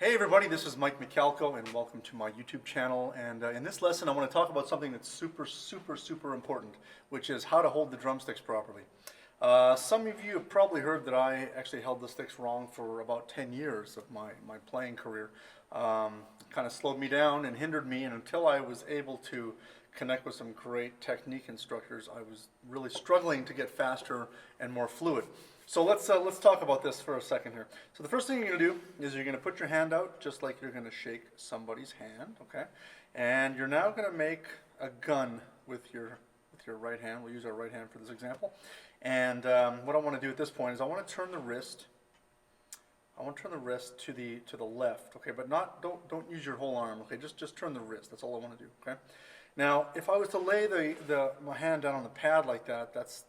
Hey everybody, this is Mike Michalkow and welcome to my YouTube channel. And in this lesson I want to talk about something that's super important, which is how to hold the drumsticks properly. Some of you have probably heard that I actually held the sticks wrong for about 10 years of my playing career. Kind of slowed me down and hindered me, and until I was able to connect with some great technique instructors, I was really struggling to get faster and more fluid. So let's talk about this for a second here. So the first thing you're going to do is you're going to put your hand out just like you're going to shake somebody's hand, okay? And you're now going to make a gun with your right hand. We'll use our right hand for this example. And what I want to do at this point is I want to turn the wrist. I want to turn the wrist to the left, okay? But don't use your whole arm, okay? Just turn the wrist. That's all I want to do, okay? Now, if I was to lay my hand down on the pad like that, that's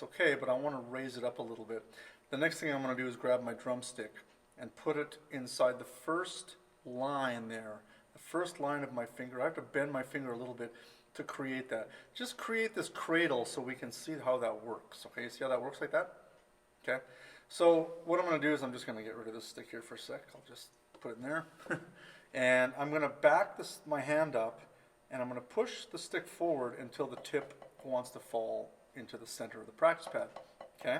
okay, but I want to raise it up a little bit. The next thing I'm going to do is grab my drumstick and put it inside the first line there, the first line of my finger. I have to bend my finger a little bit to create that. Just create this cradle so we can see how that works. Okay, you see how that works like that? Okay, so what I'm going to do is I'm just going to get rid of this stick here for a sec. I'll just put it in there. And I'm going to back my hand up, and I'm going to push the stick forward until the tip wants to fall into the center of the practice pad, okay?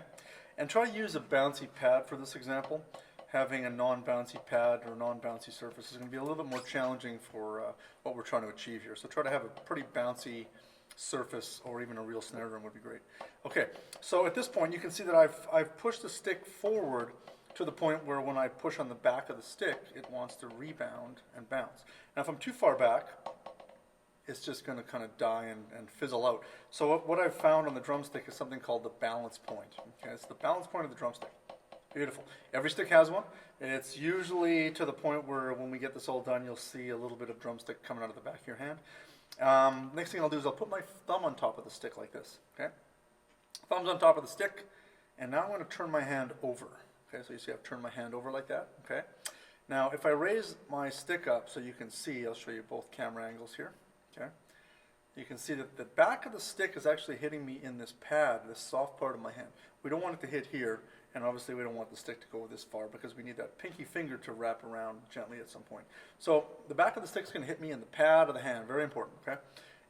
And try to use a bouncy pad for this example. Having a non-bouncy pad or non-bouncy surface is going to be a little bit more challenging for what we're trying to achieve here. So try to have a pretty bouncy surface, or even a real snare drum would be great. Okay, so at this point you can see that I've pushed the stick forward to the point where when I push on the back of the stick, it wants to rebound and bounce. Now if I'm too far back, it's just going to kind of die and fizzle out. So what I've found on the drumstick is something called the balance point. Okay, it's the balance point of the drumstick. Beautiful. Every stick has one. It's usually to the point where when we get this all done, you'll see a little bit of drumstick coming out of the back of your hand. Next thing I'll do is I'll put my thumb on top of the stick like this. Okay, thumb's on top of the stick, and now I'm going to turn my hand over. Okay, so you see I've turned my hand over like that. Okay. Now if I raise my stick up so you can see, I'll show you both camera angles here. Okay, you can see that the back of the stick is actually hitting me in this pad, this soft part of my hand. We don't want it to hit here, and obviously we don't want the stick to go this far because we need that pinky finger to wrap around gently at some point. So the back of the stick is going to hit me in the pad of the hand, very important, okay?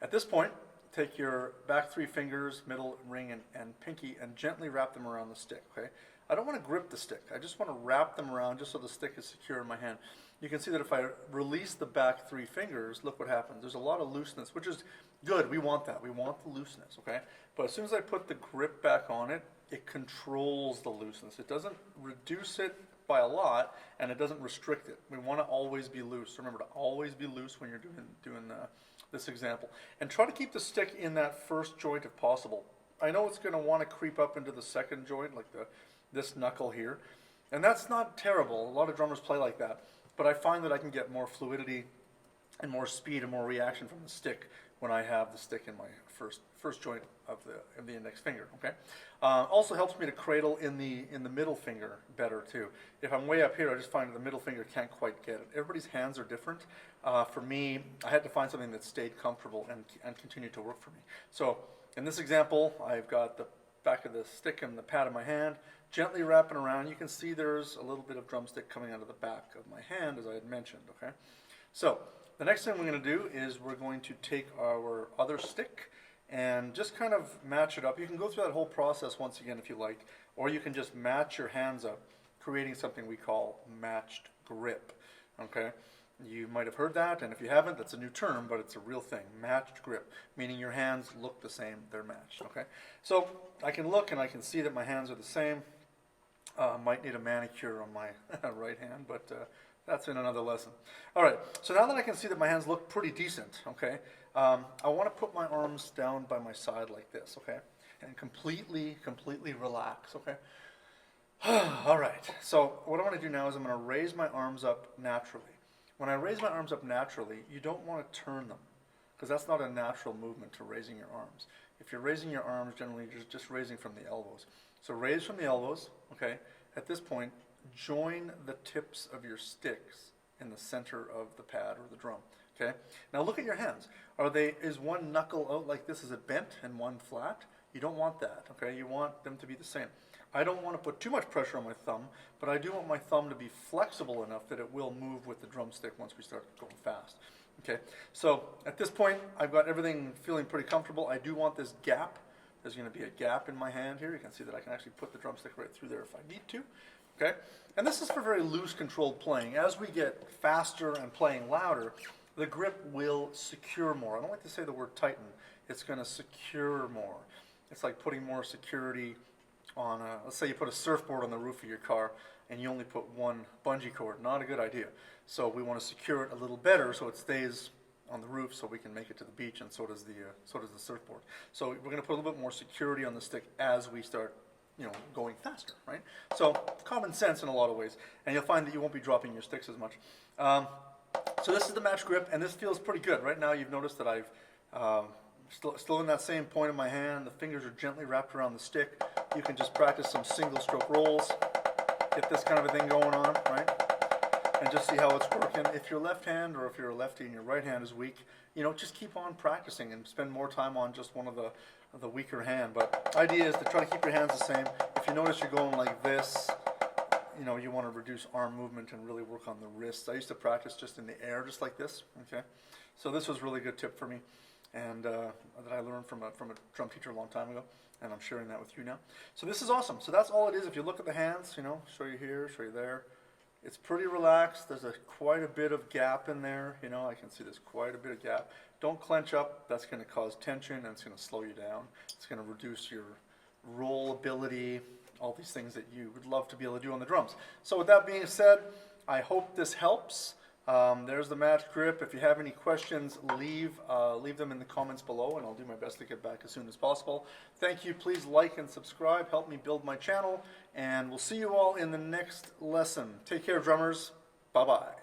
At this point, take your back three fingers, middle ring, and pinky, and gently wrap them around the stick, okay? I don't want to grip the stick. I just want to wrap them around just so the stick is secure in my hand. You can see that if I release the back three fingers, look what happens. There's a lot of looseness, which is good. We want that. We want the looseness, okay? But as soon as I put the grip back on it, it controls the looseness. It doesn't reduce it by a lot, and it doesn't restrict it. We want to always be loose. Remember to always be loose when you're doing this example. And try to keep the stick in that first joint if possible. I know it's going to want to creep up into the second joint, like this knuckle here. And that's not terrible. A lot of drummers play like that. But I find that I can get more fluidity and more speed and more reaction from the stick when I have the stick in my first joint of the index finger. Okay. Also helps me to cradle in the middle finger better too. If I'm way up here, I just find that the middle finger can't quite get it. Everybody's hands are different. For me, I had to find something that stayed comfortable and continued to work for me. So in this example, I've got the back of the stick and the pad of my hand, gently wrapping around. You can see there's a little bit of drumstick coming out of the back of my hand, as I had mentioned, okay? So the next thing we're going to do is we're going to take our other stick and just kind of match it up. You can go through that whole process once again if you like, or you can just match your hands up, creating something we call matched grip, okay? You might have heard that, and if you haven't, that's a new term, but it's a real thing. Matched grip, meaning your hands look the same, they're matched, okay? So I can look and I can see that my hands are the same. Might need a manicure on my right hand, but that's in another lesson. All right, so now that I can see that my hands look pretty decent, okay, I want to put my arms down by my side like this, okay, and completely relax, okay? All right, so what I want to do now is I'm going to raise my arms up naturally. When I raise my arms up naturally, you don't want to turn them, because that's not a natural movement to raising your arms. If you're raising your arms, generally you're just raising from the elbows. So raise from the elbows, okay? At this point, join the tips of your sticks in the center of the pad or the drum, okay? Now look at your hands. Is one knuckle out like this? Is it bent and one flat? You don't want that, okay? You want them to be the same. I don't want to put too much pressure on my thumb, but I do want my thumb to be flexible enough that it will move with the drumstick once we start going fast. Okay, so at this point, I've got everything feeling pretty comfortable. I do want this gap. There's going to be a gap in my hand here. You can see that I can actually put the drumstick right through there if I need to. Okay, and this is for very loose, controlled playing. As we get faster and playing louder, the grip will secure more. I don't like to say the word tighten. It's going to secure more. It's like putting more security on let's say you put a surfboard on the roof of your car and you only put one bungee cord. Not a good idea. So we want to secure it a little better so it stays on the roof so we can make it to the beach, and so does the surfboard. So we're going to put a little bit more security on the stick as we start, going faster, right? So common sense in a lot of ways, and you'll find that you won't be dropping your sticks as much. So this is the match grip, and this feels pretty good. Right now you've noticed that I've still in that same point in my hand. The fingers are gently wrapped around the stick. You can just practice some single stroke rolls, get this kind of a thing going on, right? And just see how it's working. If you're left hand or if you're a lefty and your right hand is weak, just keep on practicing and spend more time on just one of the weaker hand. But idea is to try to keep your hands the same. If you notice you're going like this, you want to reduce arm movement and really work on the wrists. I used to practice just in the air, just like this, okay? So this was a really good tip for me, and that I learned from a drum teacher a long time ago, and I'm sharing that with you now. So this is awesome. So that's all it is. If you look at the hands, show you here, show you there. It's pretty relaxed. There's quite a bit of gap in there. I can see there's quite a bit of gap. Don't clench up. That's going to cause tension, and it's going to slow you down. It's going to reduce your roll ability, all these things that you would love to be able to do on the drums. So with that being said, I hope this helps. There's the match grip. If you have any questions, leave them in the comments below, and I'll do my best to get back as soon as possible. Thank you. Please like and subscribe. Help me build my channel, and we'll see you all in the next lesson. Take care, drummers. Bye-bye.